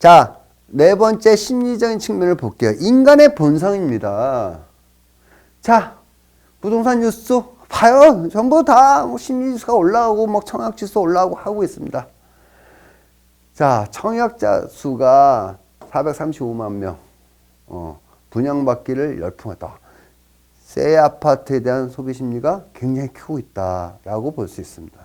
자, 네 번째 심리적인 측면을 볼게요. 인간의 본성입니다. 자, 부동산 뉴스 봐요. 전부 다 심리지수가 올라오고 막 청약지수 올라오고 하고 있습니다. 자, 청약자 수가 435만 명. 분양받기를 열풍했다. 새 아파트에 대한 소비 심리가 굉장히 크고 있다라고 볼 수 있습니다.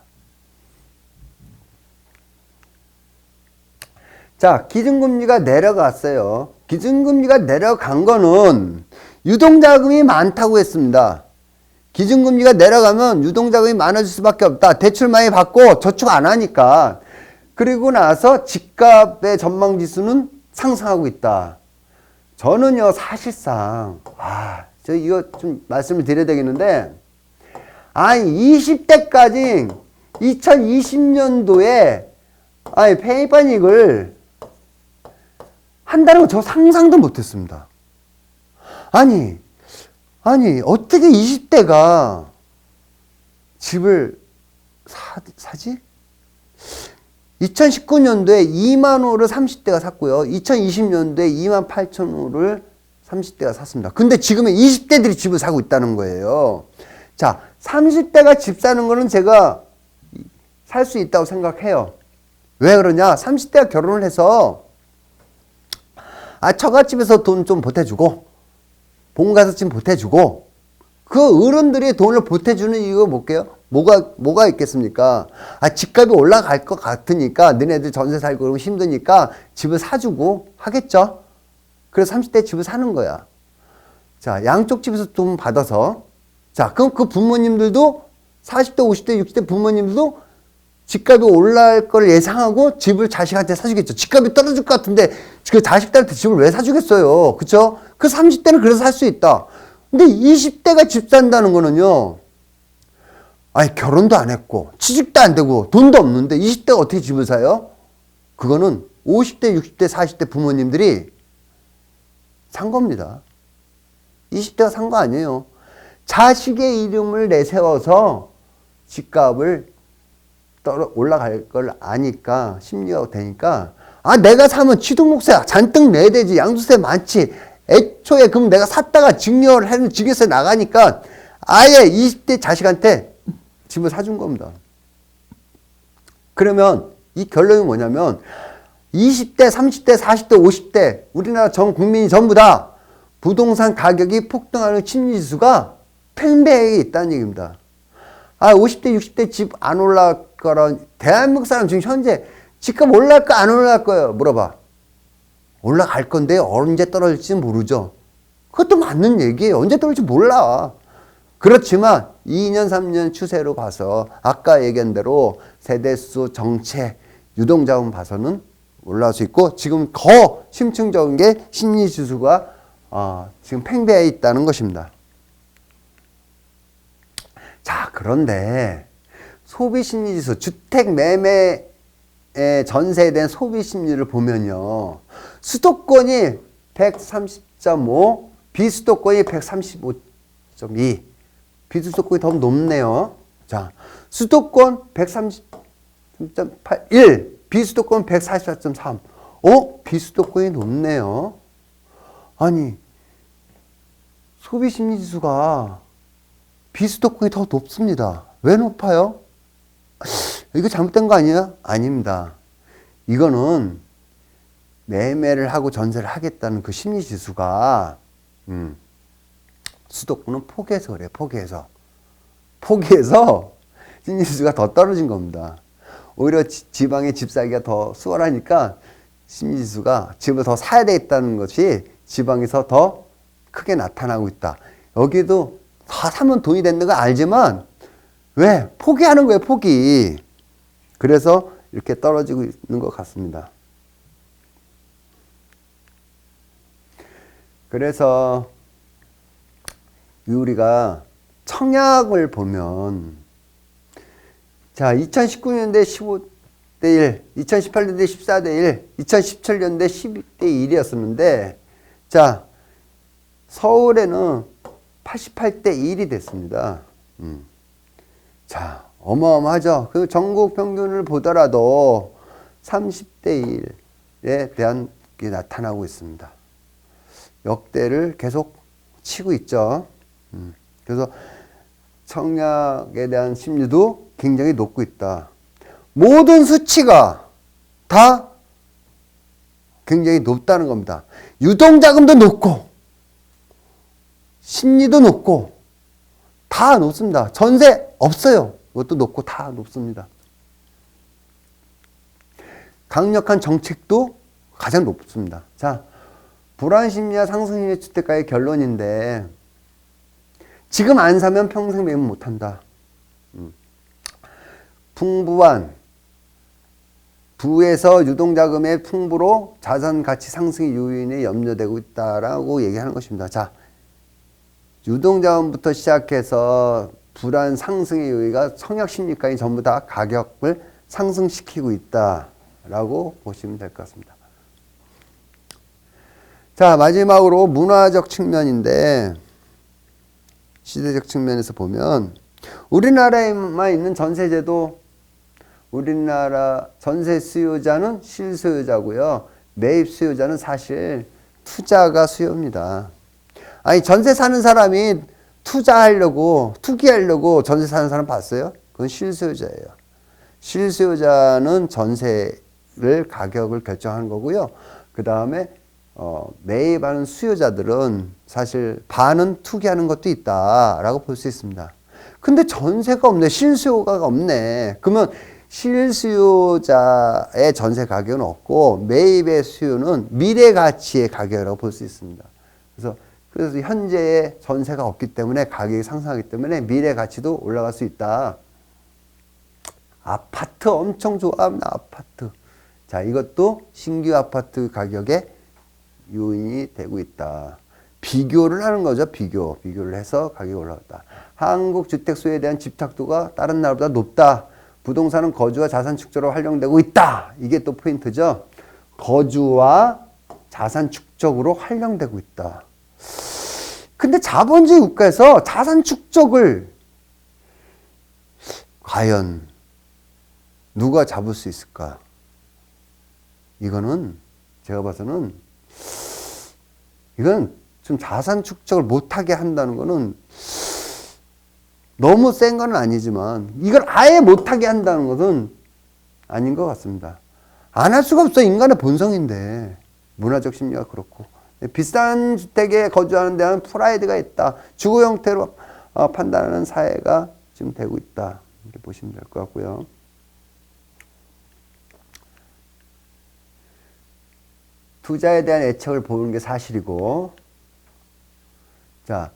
자, 기준금리가 내려갔어요. 기준금리가 내려간 거는 유동자금이 많다고 했습니다. 기준금리가 내려가면 유동자금이 많아질 수밖에 없다. 대출 많이 받고 저축 안 하니까. 그리고 나서 집값의 전망지수는 상승하고 있다. 저는요, 사실상, 저 이거 좀 말씀을 드려야 되겠는데, 20대까지 2020년도에, 페이퍼닉을 한다는 거 저 상상도 못 했습니다. 아니, 어떻게 20대가 집을 사지? 2019년도에 2만 호를 30대가 샀고요. 2020년도에 2만 8천 호를 30대가 샀습니다. 근데 지금은 20대들이 집을 사고 있다는 거예요. 자, 30대가 집 사는 거는 제가 살 수 있다고 생각해요. 왜 그러냐? 30대가 결혼을 해서 처갓집에서 돈 좀 보태주고 본가서 집 보태주고 그 어른들이 돈을 보태주는 이유가 뭘게요? 뭐가 있겠습니까? 집값이 올라갈 것 같으니까 너네들 전세 살고 그러면 힘드니까 집을 사주고 하겠죠? 그래서 30대 집을 사는 거야. 자, 양쪽 집에서 돈 받아서. 자, 그럼 그 부모님들도 40대, 50대, 60대 부모님들도 집값이 올라갈 걸 예상하고 집을 자식한테 사주겠죠. 집값이 떨어질 것 같은데 그 자식들한테 집을 왜 사주겠어요? 그쵸? 그 30대는 그래서 살 수 있다. 근데 20대가 집 산다는 거는요. 결혼도 안 했고 취직도 안 되고 돈도 없는데 20대가 어떻게 집을 사요? 그거는 50대, 60대, 40대 부모님들이 산 겁니다. 20대가 산 거 아니에요. 자식의 이름을 내세워서 집값을 올라갈 걸 아니까 심리가 되니까 내가 사면 취득목세 잔뜩 내야 되지. 양도세 많지. 애초에 그럼 내가 샀다가 증여세 나가니까 아예 20대 자식한테 집을 사준 겁니다. 그러면 이 결론이 뭐냐면 20대, 30대, 40대, 50대 우리나라 전 국민이 전부 다 부동산 가격이 폭등하는 심리지수가 팽배하게 있다는 얘기입니다. 50대, 60대 집 안 올라갈 거라 대한민국 사람 지금 현재 집값 올라갈까 안 올라갈 거예요? 물어봐. 올라갈 건데 언제 떨어질지 모르죠. 그것도 맞는 얘기예요. 언제 떨어질지 몰라. 그렇지만 2년, 3년 추세로 봐서 아까 얘기한 대로 세대수, 정책, 유동자금 봐서는 올라올 수 있고 지금 더 심층적인 게 심리지수가 지금 팽배해 있다는 것입니다. 자, 그런데 소비심리지수, 주택 매매에 전세에 대한 소비심리를 보면요. 수도권이 130.5, 비수도권이 135.2. 비수도권이 더 높네요. 자, 수도권 130.81, 비수도권 144.3. 비수도권이 높네요. 소비심리지수가 비수도권이 더 높습니다. 왜 높아요? 이거 잘못된 거 아니에요? 아닙니다. 이거는 매매를 하고 전세를 하겠다는 그 심리지수가 수도권은 포기해서 그래요. 포기해서 심리지수가 더 떨어진 겁니다. 오히려 지방에 집 사기가 더 수월하니까 심리지수가 집을 더 사야 되겠다는 것이 지방에서 더 크게 나타나고 있다. 여기도 다 사면 돈이 된다는 거 알지만 왜? 포기하는 거예요. 포기. 그래서 이렇게 떨어지고 있는 것 같습니다. 그래서 우리가 청약을 보면 자, 2019년대 15대 1, 2018년대 14대 1, 2017년대 12대 1이었었는데 자, 서울에는 88대 1이 됐습니다. 자, 어마어마하죠. 그 전국 평균을 보더라도 30대 1, 대한 게 나타나고 있습니다. 역대를 계속 치고 있죠. 그래서 청약에 대한 심리도 굉장히 높고 있다. 모든 수치가 다 굉장히 높다는 겁니다. 유동자금도 높고 심리도 높고 다 높습니다. 전세 없어요. 그것도 높고 다 높습니다. 강력한 정책도 가장 높습니다. 자, 불안심리와 상승심리 주택가의 결론인데 지금 안 사면 평생 매입 못한다. 풍부한 부에서 유동자금의 풍부로 자산 가치 상승의 요인에 염려되고 있다라고 얘기하는 것입니다. 자, 유동자금부터 시작해서 불안 상승의 요인가 청약심리까지 전부 다 가격을 상승시키고 있다라고 보시면 될 것 같습니다. 자, 마지막으로 문화적 측면인데 시대적 측면에서 보면 우리나라에만 있는 전세제도, 우리나라 전세 수요자는 실수요자고요. 매입 수요자는 사실 투자가 수요입니다. 아니, 전세 사는 사람이 투자하려고, 투기하려고 전세 사는 사람 봤어요? 그건 실수요자예요. 실수요자는 전세를 가격을 결정하는 거고요. 그 다음에 매입하는 수요자들은 사실 반은 투기하는 것도 있다라고 볼 수 있습니다. 근데 전세가 없네. 실수요가 없네. 그러면 실수요자의 전세 가격은 없고 매입의 수요는 미래 가치의 가격이라고 볼 수 있습니다. 그래서 현재의 전세가 없기 때문에 가격이 상승하기 때문에 미래 가치도 올라갈 수 있다. 아파트 엄청 좋아합니다. 아파트. 자, 이것도 신규 아파트 가격의 요인이 되고 있다. 비교를 하는 거죠. 비교를 해서 가격이 올라갔다. 한국 주택 수요에 대한 집착도가 다른 나라보다 높다. 부동산은 거주와 자산 축적으로 활용되고 있다. 이게 또 포인트죠. 거주와 자산 축적으로 활용되고 있다. 근데 자본주의 국가에서 자산 축적을 과연 누가 잡을 수 있을까? 이거는 제가 봐서는 이건 좀 자산 축적을 못하게 한다는 거는 너무 센 건 아니지만 이걸 아예 못하게 한다는 것은 아닌 것 같습니다. 안 할 수가 없어. 인간의 본성인데. 문화적 심리가 그렇고. 비싼 주택에 거주하는 데는 프라이드가 있다. 주거 형태로 판단하는 사회가 지금 되고 있다. 이렇게 보시면 될 것 같고요. 투자에 대한 애착을 보이는 게 사실이고, 자,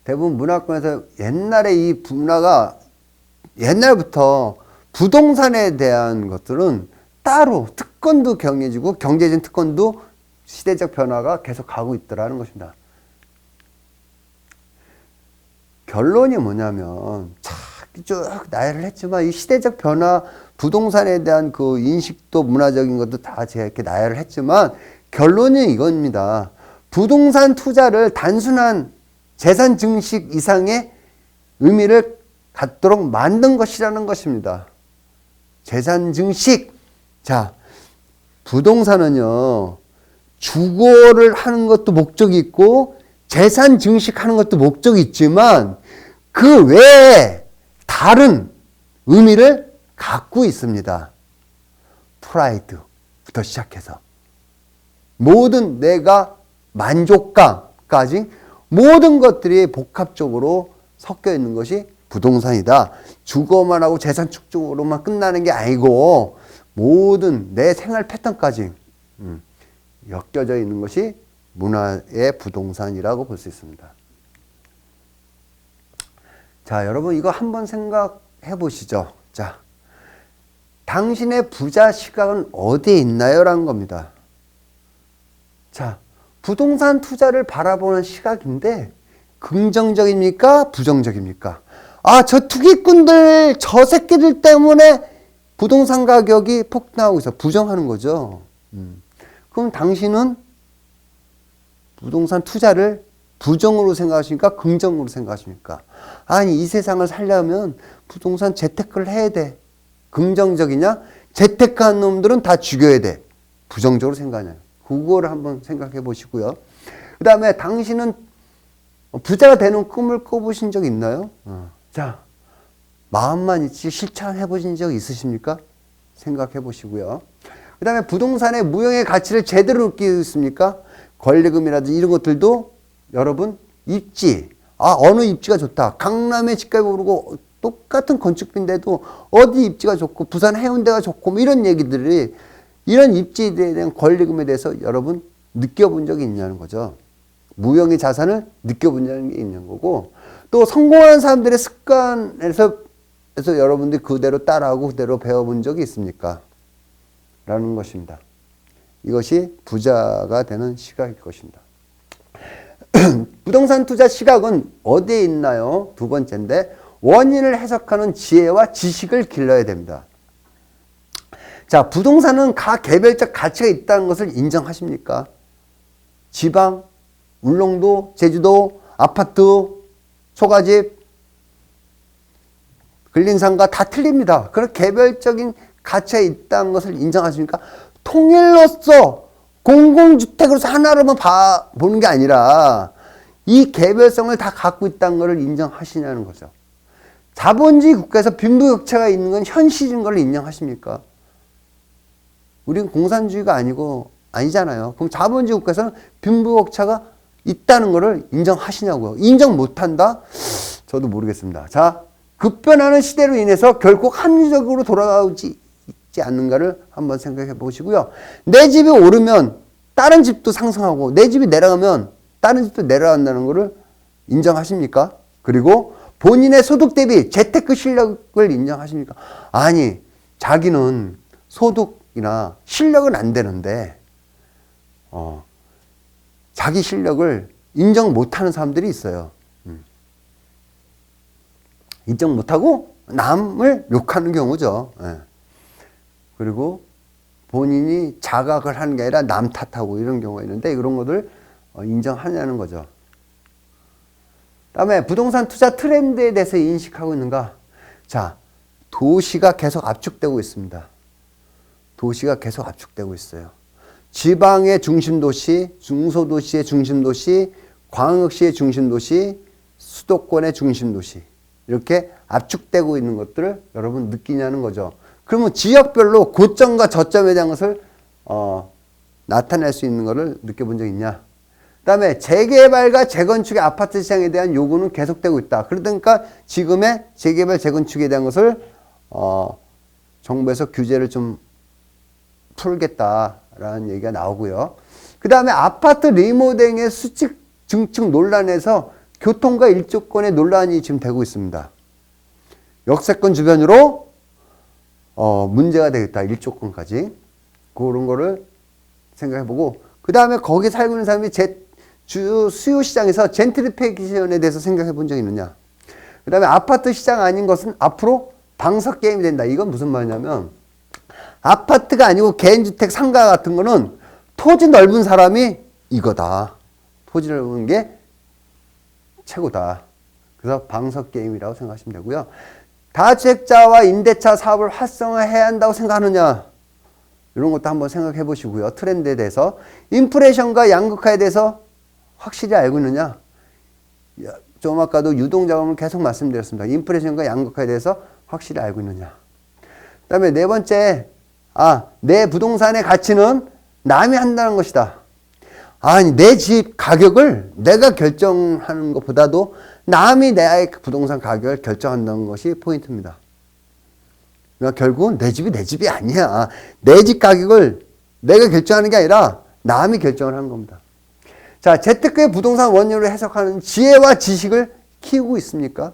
대부분 문화권에서 옛날에 이 문화가 옛날부터 부동산에 대한 것들은 따로 특권도 경해지고 경제적인 특권도 시대적 변화가 계속 가고 있더라는 것입니다. 결론이 뭐냐면 쭉 나열을 했지만 이 시대적 변화, 부동산에 대한 그 인식도 문화적인 것도 다 제가 이렇게 나열을 했지만 결론이 이겁니다. 부동산 투자를 단순한 재산 증식 이상의 의미를 갖도록 만든 것이라는 것입니다. 재산 증식. 자, 부동산은요, 주거를 하는 것도 목적이 있고, 재산 증식하는 것도 목적이 있지만, 그 외에 다른 의미를 갖고 있습니다. 프라이드부터 시작해서. 모든 내가 만족감까지 모든 것들이 복합적으로 섞여 있는 것이 부동산이다. 주거만 하고 재산 축적으로만 끝나는 게 아니고 모든 내 생활 패턴까지 엮여져 있는 것이 문화의 부동산이라고 볼 수 있습니다. 자, 여러분 이거 한번 생각해 보시죠. 자, 당신의 부자 시각은 어디에 있나요? 라는 겁니다. 자, 부동산 투자를 바라보는 시각인데 긍정적입니까? 부정적입니까? 아, 저 투기꾼들, 저 새끼들 때문에 부동산 가격이 폭등하고 있어. 부정하는 거죠. 그럼 당신은 부동산 투자를 부정으로 생각하십니까? 긍정으로 생각하십니까? 아니, 이 세상을 살려면 부동산 재테크를 해야 돼. 긍정적이냐? 재테크한 놈들은 다 죽여야 돼. 부정적으로 생각하냐. 그거를 한번 생각해 보시고요. 그 다음에 당신은 부자가 되는 꿈을 꿔보신 적 있나요? 자, 마음만 있지 실천해 보신 적 있으십니까? 생각해 보시고요. 그 다음에 부동산의 무형의 가치를 제대로 느끼고 있습니까? 권리금이라든지 이런 것들도 여러분 입지, 어느 입지가 좋다. 강남의 집값이 오르고 똑같은 건축비인데도 어디 입지가 좋고 부산 해운대가 좋고 뭐 이런 얘기들이 이런 입지에 대한 권리금에 대해서 여러분 느껴본 적이 있냐는 거죠. 무형의 자산을 느껴본 적이 있는 거고 또 성공하는 사람들의 습관에서 여러분들이 그대로 따라하고 그대로 배워본 적이 있습니까? 라는 것입니다. 이것이 부자가 되는 시각일 것입니다. 부동산 투자 시각은 어디에 있나요? 두 번째인데 원인을 해석하는 지혜와 지식을 길러야 됩니다. 자, 부동산은 각 개별적 가치가 있다는 것을 인정하십니까? 지방, 울릉도, 제주도, 아파트, 초가집, 근린상가 다 틀립니다. 그런 개별적인 가치가 있다는 것을 인정하십니까? 통일로서 공공주택으로서 하나로만 보는 게 아니라 이 개별성을 다 갖고 있다는 것을 인정하시냐는 거죠. 자본주의 국가에서 빈부격차가 있는 건 현실인 걸 인정하십니까? 우리는 공산주의가 아니잖아요. 그럼 자본주의 국가에서는 빈부격차가 있다는 것을 인정하시냐고요. 인정 못한다? 저도 모르겠습니다. 자, 급변하는 시대로 인해서 결국 합리적으로 돌아가지 않는가를 한번 생각해 보시고요. 내 집이 오르면 다른 집도 상승하고 내 집이 내려가면 다른 집도 내려간다는 것을 인정하십니까? 그리고 본인의 소득 대비 재테크 실력을 인정하십니까? 아니, 자기는 소득이나 실력은 안 되는데 자기 실력을 인정 못하는 사람들이 있어요. 인정 못하고 남을 욕하는 경우죠. 그리고 본인이 자각을 하는 게 아니라 남 탓하고 이런 경우가 있는데 이런 것들 인정하냐는 거죠. 다음에 부동산 투자 트렌드에 대해서 인식하고 있는가? 자, 도시가 계속 압축되고 있습니다. 도시가 계속 압축되고 있어요. 지방의 중심도시, 중소도시의 중심도시, 광역시의 중심도시, 수도권의 중심도시 이렇게 압축되고 있는 것들을 여러분 느끼냐는 거죠. 그러면 지역별로 고점과 저점에 대한 것을 나타낼 수 있는 것을 느껴본 적 있냐? 그 다음에 재개발과 재건축의 아파트 시장에 대한 요구는 계속되고 있다. 그러니까 지금의 재개발, 재건축에 대한 것을 정부에서 규제를 좀 풀겠다라는 얘기가 나오고요. 그 다음에 아파트 리모델링의 수직 증축 논란에서 교통과 일조권의 논란이 지금 되고 있습니다. 역세권 주변으로 문제가 되겠다. 일조권까지. 그런 거를 생각해보고 그 다음에 거기 살고 있는 사람이 주요 수요 시장에서 젠트리피케이션에 대해서 생각해 본 적이 있느냐. 그 다음에 아파트 시장 아닌 것은 앞으로 방석 게임이 된다. 이건 무슨 말이냐면 아파트가 아니고 개인주택 상가 같은 거는 토지 넓은 사람이 이거다. 토지 넓은 게 최고다. 그래서 방석 게임이라고 생각하시면 되고요. 다주택자와 임대차 사업을 활성화해야 한다고 생각하느냐. 이런 것도 한번 생각해 보시고요. 트렌드에 대해서. 인플레이션과 양극화에 대해서 확실히 알고 있느냐. 좀 아까도 유동자금을 계속 말씀드렸습니다. 인플레이션과 양극화에 대해서 확실히 알고 있느냐. 그 다음에 네 번째, 내 부동산의 가치는 남이 한다는 것이다. 아니, 내 집 가격을 내가 결정하는 것보다도 남이 내 부동산 가격을 결정한다는 것이 포인트입니다. 그러니까 결국은 내 집이 내 집이 아니야. 내 집 가격을 내가 결정하는 게 아니라 남이 결정을 하는 겁니다. 자, 재테크의 부동산 원인으로 해석하는 지혜와 지식을 키우고 있습니까?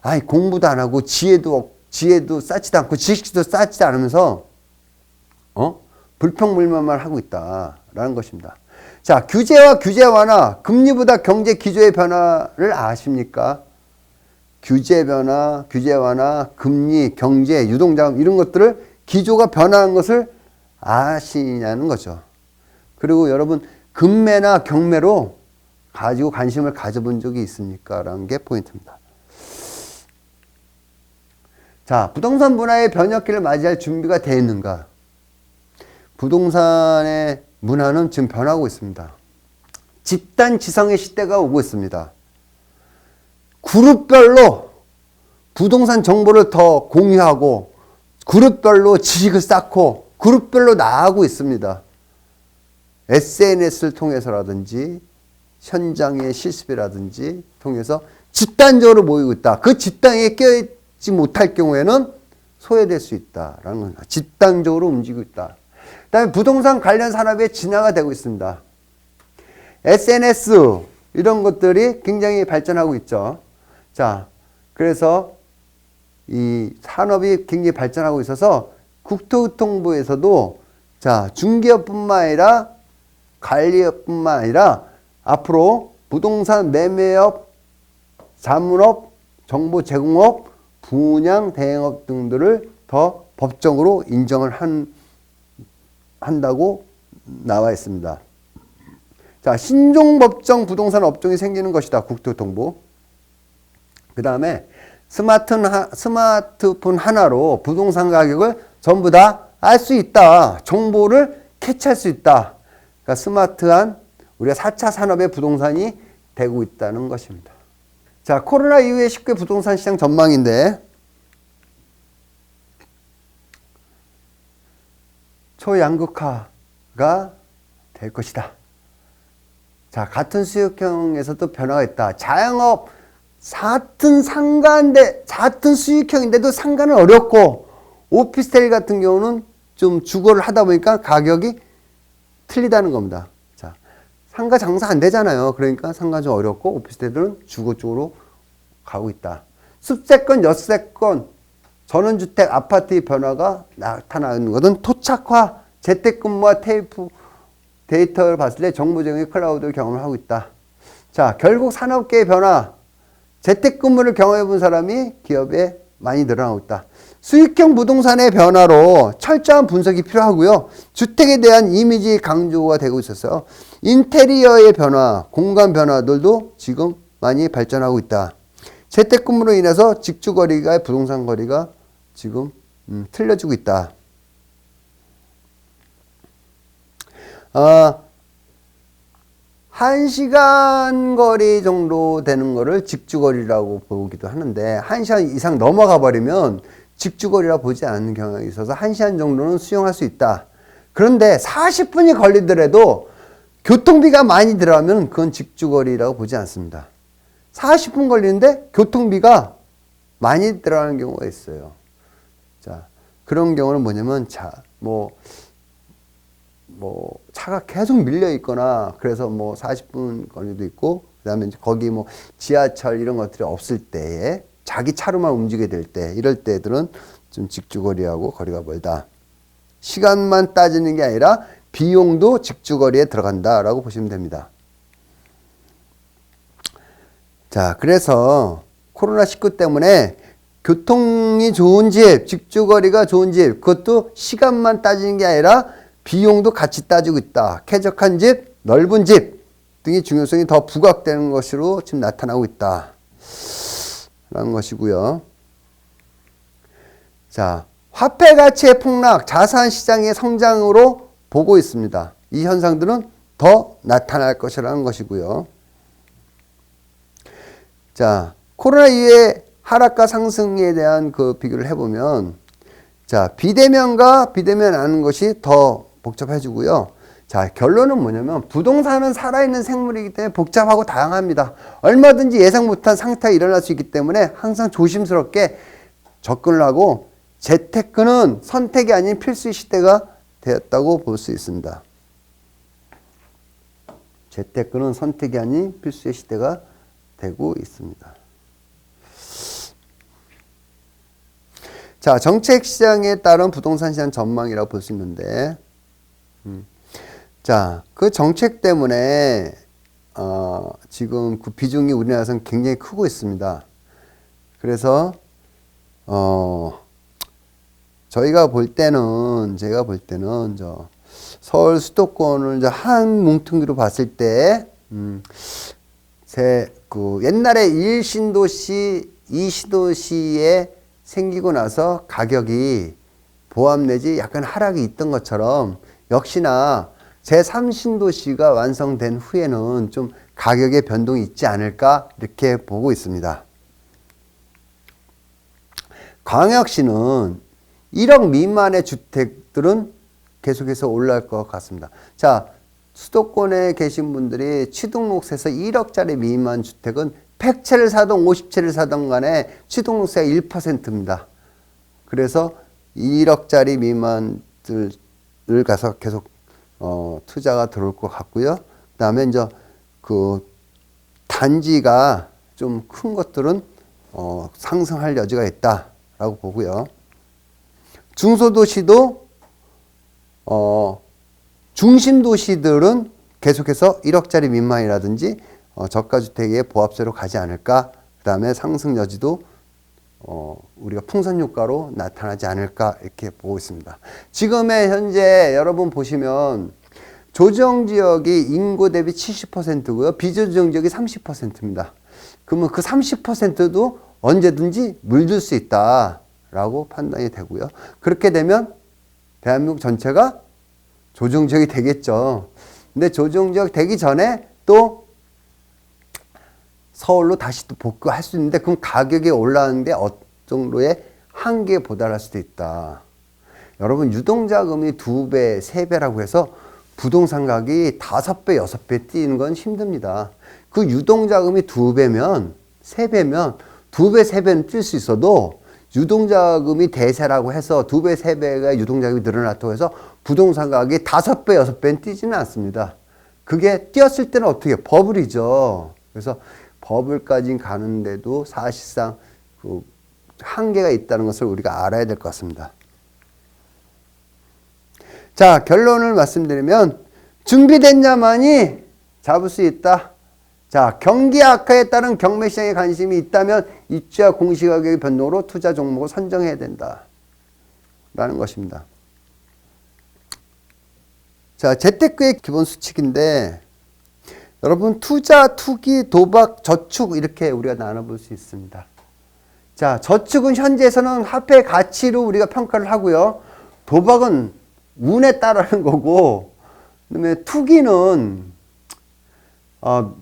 아니, 공부도 안 하고 지혜도 쌓지도 않고 지식도 쌓지도 않으면서 불평불만만 하고 있다라는 것입니다. 자, 규제와 규제 완화, 금리보다 경제 기조의 변화를 아십니까? 규제 변화, 규제 완화, 금리, 경제, 유동자금 이런 것들을 기조가 변화한 것을 아시냐는 거죠. 그리고 여러분 금매나 경매로 가지고 관심을 가져본 적이 있습니까? 라는 게 포인트입니다. 자, 부동산 문화의 변혁기를 맞이할 준비가 되어 있는가? 부동산의 문화는 지금 변하고 있습니다. 집단 지성의 시대가 오고 있습니다. 그룹별로 부동산 정보를 더 공유하고 그룹별로 지식을 쌓고 그룹별로 나아가고 있습니다. SNS를 통해서라든지 현장의 실습이라든지 통해서 집단적으로 모이고 있다. 그 집단에 껴있지 못할 경우에는 소외될 수 있다라는 겁니다. 집단적으로 움직이고 있다. 그 다음에 부동산 관련 산업의 진화가 되고 있습니다. SNS 이런 것들이 굉장히 발전하고 있죠. 자, 그래서 이 산업이 굉장히 발전하고 있어서 국토교통부에서도 자, 중개업뿐만 아니라 관리업뿐만 아니라 앞으로 부동산 매매업, 자문업, 정보 제공업, 분양 대행업 등들을 더 법적으로 인정을 한다고 나와 있습니다. 자, 신종법정 부동산 업종이 생기는 것이다. 국토교통부. 그 다음에 스마트폰 하나로 부동산 가격을 전부 다 알 수 있다. 정보를 캐치할 수 있다. 그러니까 스마트한 우리가 4차 산업의 부동산이 되고 있다는 것입니다. 자, 코로나 이후의 19개 부동산 시장 전망인데 초양극화가 될 것이다. 자, 같은 수익형에서도 변화가 있다. 자영업 같은 수익형인데도 상가는 어렵고 오피스텔 같은 경우는 좀 주거를 하다 보니까 가격이 틀리다는 겁니다. 자, 상가 장사 안 되잖아요. 그러니까 상가 좀 어렵고 오피스텔들은 주거 쪽으로 가고 있다. 숲세권, 엿세권, 전원주택, 아파트의 변화가 나타나는 것은 토착화, 재택근무와 테이프 데이터를 봤을 때 정보 제공의 클라우드 경험을 하고 있다. 자, 결국 산업계의 변화, 재택근무를 경험해 본 사람이 기업에 많이 늘어나고 있다. 수익형 부동산의 변화로 철저한 분석이 필요하고요. 주택에 대한 이미지 강조가 되고 있어서 인테리어의 변화, 공간 변화들도 지금 많이 발전하고 있다. 재택근무로 인해서 직주거리가 부동산 거리가 지금 틀려지고 있다. 1시간 거리 정도 되는 거를 직주거리라고 보기도 하는데 1시간 이상 넘어가 버리면 직주거리라 보지 않는 경향이 있어서 1시간 정도는 수용할 수 있다. 그런데 40분이 걸리더라도 교통비가 많이 들어가면 그건 직주거리라고 보지 않습니다. 40분 걸리는데 교통비가 많이 들어가는 경우가 있어요. 자, 그런 경우는 뭐냐면 차가 계속 밀려 있거나 그래서 40분 거리도 있고 그다음에 거기 지하철 이런 것들이 없을 때에 자기 차로만 움직이게 될 때 이럴 때들은 좀 직주거리하고 거리가 멀다. 시간만 따지는 게 아니라 비용도 직주거리에 들어간다라고 보시면 됩니다. 자, 그래서 코로나19 때문에 교통이 좋은 집, 직주거리가 좋은 집, 그것도 시간만 따지는 게 아니라 비용도 같이 따지고 있다. 쾌적한 집, 넓은 집 등의 중요성이 더 부각되는 것으로 지금 나타나고 있다. 라는 것이고요. 자, 화폐 가치의 폭락, 자산 시장의 성장으로 보고 있습니다. 이 현상들은 더 나타날 것이라는 것이고요. 자, 코로나 이후의 하락과 상승에 대한 그 비교를 해보면, 자, 비대면과 비대면 아는 것이 더 복잡해지고요. 자, 결론은 뭐냐면 부동산은 살아있는 생물이기 때문에 복잡하고 다양합니다. 얼마든지 예상 못한 상태가 일어날 수 있기 때문에 항상 조심스럽게 접근을 하고 재테크는 선택이 아닌 필수의 시대가 되었다고 볼 수 있습니다. 재테크는 선택이 아닌 필수의 시대가 되고 있습니다. 자, 정책시장에 따른 부동산 시장 전망이라고 볼 수 있는데, 자, 그 정책 때문에 지금 그 비중이 우리나라에서는 굉장히 크고 있습니다. 그래서 제가 볼 때는 서울 수도권을 이제 한 뭉텅이로 봤을 때, 옛날에 1신도시, 2신도시에 생기고 나서 가격이 보합 내지 약간 하락이 있던 것처럼 역시나 제3신도시가 완성된 후에는 좀 가격의 변동이 있지 않을까 이렇게 보고 있습니다. 광역시는 1억 미만의 주택들은 계속해서 올라갈 것 같습니다. 자, 수도권에 계신 분들이 취등록세에서 1억짜리 미만 주택은 100채를 사든 50채를 사든 간에 취등록세가 1%입니다. 그래서 1억짜리 미만들을 가서 계속 투자가 들어올 것 같고요. 그 다음에 이제 그 단지가 좀 큰 것들은 상승할 여지가 있다라고 보고요. 중소도시도 중심도시들은 계속해서 1억짜리 미만이라든지 저가주택의 보합세로 가지 않을까. 그 다음에 상승 여지도 우리가 풍선효과로 나타나지 않을까 이렇게 보고 있습니다. 지금의 현재 여러분 보시면 조정지역이 인구 대비 70%고요. 비조정지역이 30%입니다. 그러면 그 30%도 언제든지 물들 수 있다라고 판단이 되고요. 그렇게 되면 대한민국 전체가 조정지역이 되겠죠. 근데 조정지역 되기 전에 또 서울로 다시 또 복구할 수 있는데 그럼 가격이 올라가는데 어떤 정도의 한계에 도달할 수도 있다. 여러분 유동자금이 2배, 3배라고 해서 부동산 가격이 5배, 6배 뛰는 건 힘듭니다. 그 유동자금이 2배면 3배면 2배, 3배는 뛸 수 있어도 유동자금이 대세라고 해서 2배, 3배가 유동자금이 늘어났다고 해서 부동산 가격이 5배, 6배는 뛰지는 않습니다. 그게 뛰었을 때는 어떻게 해요? 버블이죠. 그래서 버블까지 가는데도 사실상 그 한계가 있다는 것을 우리가 알아야 될 것 같습니다. 자, 결론을 말씀드리면 준비된 자만이 잡을 수 있다. 자, 경기 악화에 따른 경매시장에 관심이 있다면 입주와 공시가격의 변동으로 투자 종목을 선정해야 된다. 라는 것입니다. 자, 재테크의 기본 수칙인데 여러분 투자, 투기, 도박, 저축 이렇게 우리가 나눠볼 수 있습니다. 자, 저축은 현재에서는 화폐 가치로 우리가 평가를 하고요. 도박은 운에 따르는 거고, 그다음에 투기는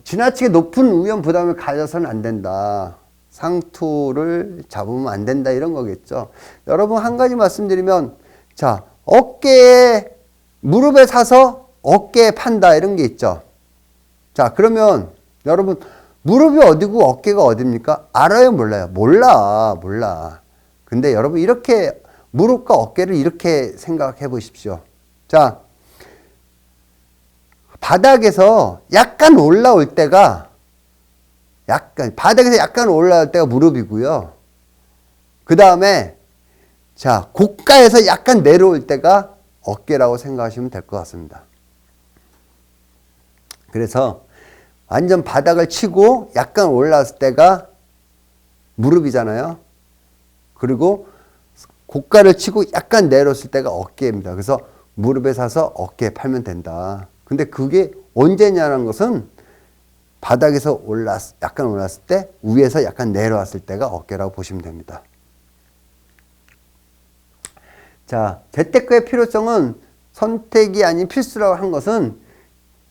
지나치게 높은 위험 부담을 가져서는 안 된다. 상투를 잡으면 안 된다 이런 거겠죠. 여러분 한 가지 말씀드리면 자, 무릎에 사서 어깨에 판다 이런 게 있죠. 자, 그러면 여러분 무릎이 어디고 어깨가 어디입니까? 알아요, 몰라요? 몰라. 근데 여러분 이렇게 무릎과 어깨를 이렇게 생각해 보십시오. 자, 바닥에서 약간 올라올 때가 바닥에서 약간 올라올 때가 무릎이고요. 그 다음에 자, 고가에서 약간 내려올 때가 어깨라고 생각하시면 될 것 같습니다. 그래서 완전 바닥을 치고 약간 올라왔을 때가 무릎이잖아요. 그리고 고가를 치고 약간 내려왔을 때가 어깨입니다. 그래서 무릎에 사서 어깨에 팔면 된다. 근데 그게 언제냐는 것은 바닥에서 약간 올랐을 때 위에서 약간 내려왔을 때가 어깨라고 보시면 됩니다. 자, 재테크의 필요성은 선택이 아닌 필수라고 한 것은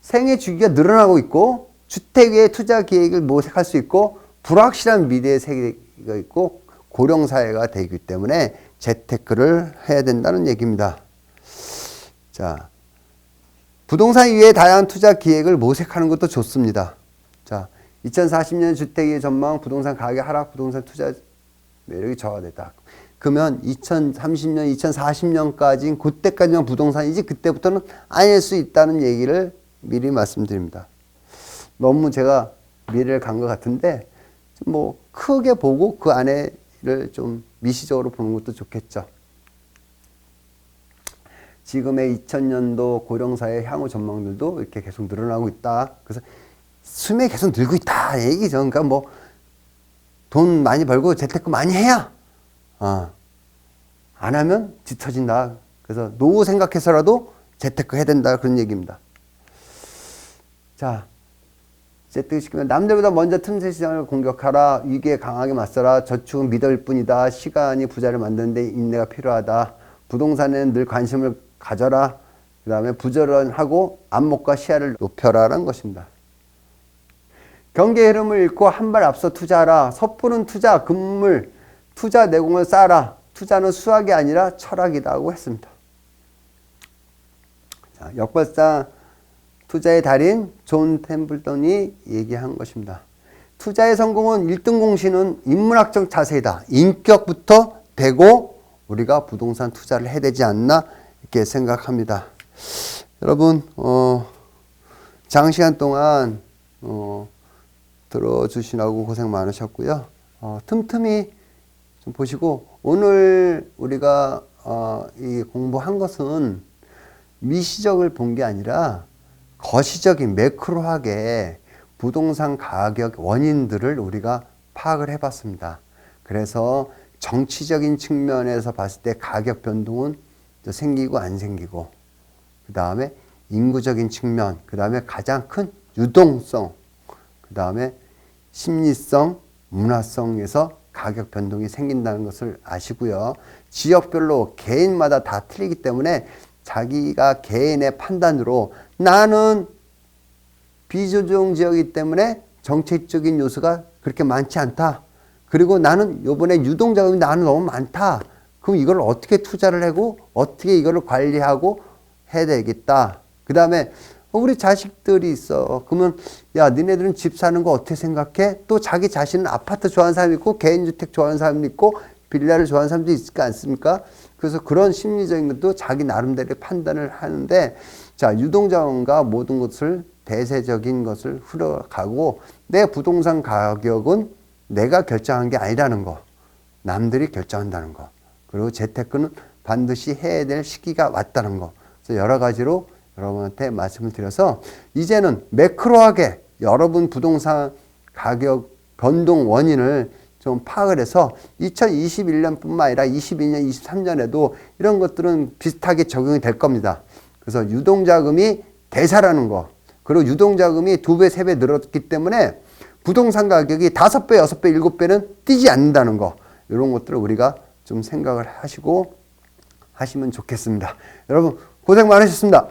생애 주기가 늘어나고 있고 주택의 투자 계획을 모색할 수 있고 불확실한 미래의 세계가 있고 고령사회가 되기 때문에 재테크를 해야 된다는 얘기입니다. 자, 부동산 이외에 다양한 투자 기획을 모색하는 것도 좋습니다. 자, 2040년 주택의 전망, 부동산 가격 하락, 부동산 투자 매력이 저하되다. 그러면 2030년, 2040년까지는 그때까지만 부동산이지 그때부터는 아닐 수 있다는 얘기를 미리 말씀드립니다. 너무 제가 미래를 간 것 같은데 뭐 크게 보고 그 안에를 좀 미시적으로 보는 것도 좋겠죠. 지금의 2000년도 고령사회 향후 전망들도 이렇게 계속 늘어나고 있다. 그래서 수명이 계속 늘고 있다 얘기죠. 그러니까 뭐 돈 많이 벌고 재테크 많이 해야 안 하면 뒤처진다. 그래서 노후 생각해서라도 재테크 해야 된다 그런 얘기입니다. 자, 재테크 시키면 남들보다 먼저 틈새 시장을 공격하라. 위기에 강하게 맞서라. 저축은 미덕일 뿐이다. 시간이 부자를 만드는데 인내가 필요하다. 부동산에는 늘 관심을 가져라. 그 다음에 부지런하고 안목과 시야를 높여라라는 것입니다. 경계 흐름을 읽고 한 발 앞서 투자하라. 섣부른 투자, 금물, 투자 내공을 쌓아라. 투자는 수학이 아니라 철학이라고 했습니다. 자, 역발상 투자의 달인 존 템플턴이 얘기한 것입니다. 투자의 성공은 1등 공신은 인문학적 자세이다. 인격부터 되고 우리가 부동산 투자를 해야 되지 않나 이렇게 생각합니다. 여러분 장시간 동안 들어주시라고 고생 많으셨고요. 틈틈이 좀 보시고 오늘 우리가 이 공부한 것은 미시적을 본 게 아니라 거시적인 매크로하게 부동산 가격 원인들을 우리가 파악을 해봤습니다. 그래서 정치적인 측면에서 봤을 때 가격 변동은 생기고 안 생기고, 그 다음에 인구적인 측면, 그 다음에 가장 큰 유동성, 그 다음에 심리성, 문화성에서 가격 변동이 생긴다는 것을 아시고요. 지역별로 개인마다 다 틀리기 때문에 자기가 개인의 판단으로 나는 비조정 지역이기 때문에 정책적인 요소가 그렇게 많지 않다. 그리고 나는 요번에 유동자금이 나는 너무 많다. 그럼 이걸 어떻게 투자를 하고 어떻게 이걸 관리하고 해야 되겠다. 그 다음에 우리 자식들이 있어. 그러면 야 니네들은 집 사는 거 어떻게 생각해? 또 자기 자신은 아파트 좋아하는 사람이 있고 개인주택 좋아하는 사람이 있고 빌라를 좋아하는 사람도 있지 않습니까? 그래서 그런 심리적인 것도 자기 나름대로 판단을 하는데, 자 유동자금과 모든 것을 대세적인 것을 흘러가고 내 부동산 가격은 내가 결정한 게 아니라는 거, 남들이 결정한다는 거, 그리고 재테크는 반드시 해야 될 시기가 왔다는 거. 그래서 여러 가지로 여러분한테 말씀을 드려서 이제는 매크로하게 여러분 부동산 가격 변동 원인을 좀 파악을 해서 2021년뿐만 아니라 22년, 23년에도 이런 것들은 비슷하게 적용이 될 겁니다. 그래서 유동자금이 대사라는 거, 그리고 유동자금이 2배, 3배 늘었기 때문에 부동산 가격이 5배, 6배, 7배는 뛰지 않는다는 거, 이런 것들을 우리가 좀 생각을 하시고 하시면 좋겠습니다. 여러분 고생 많으셨습니다.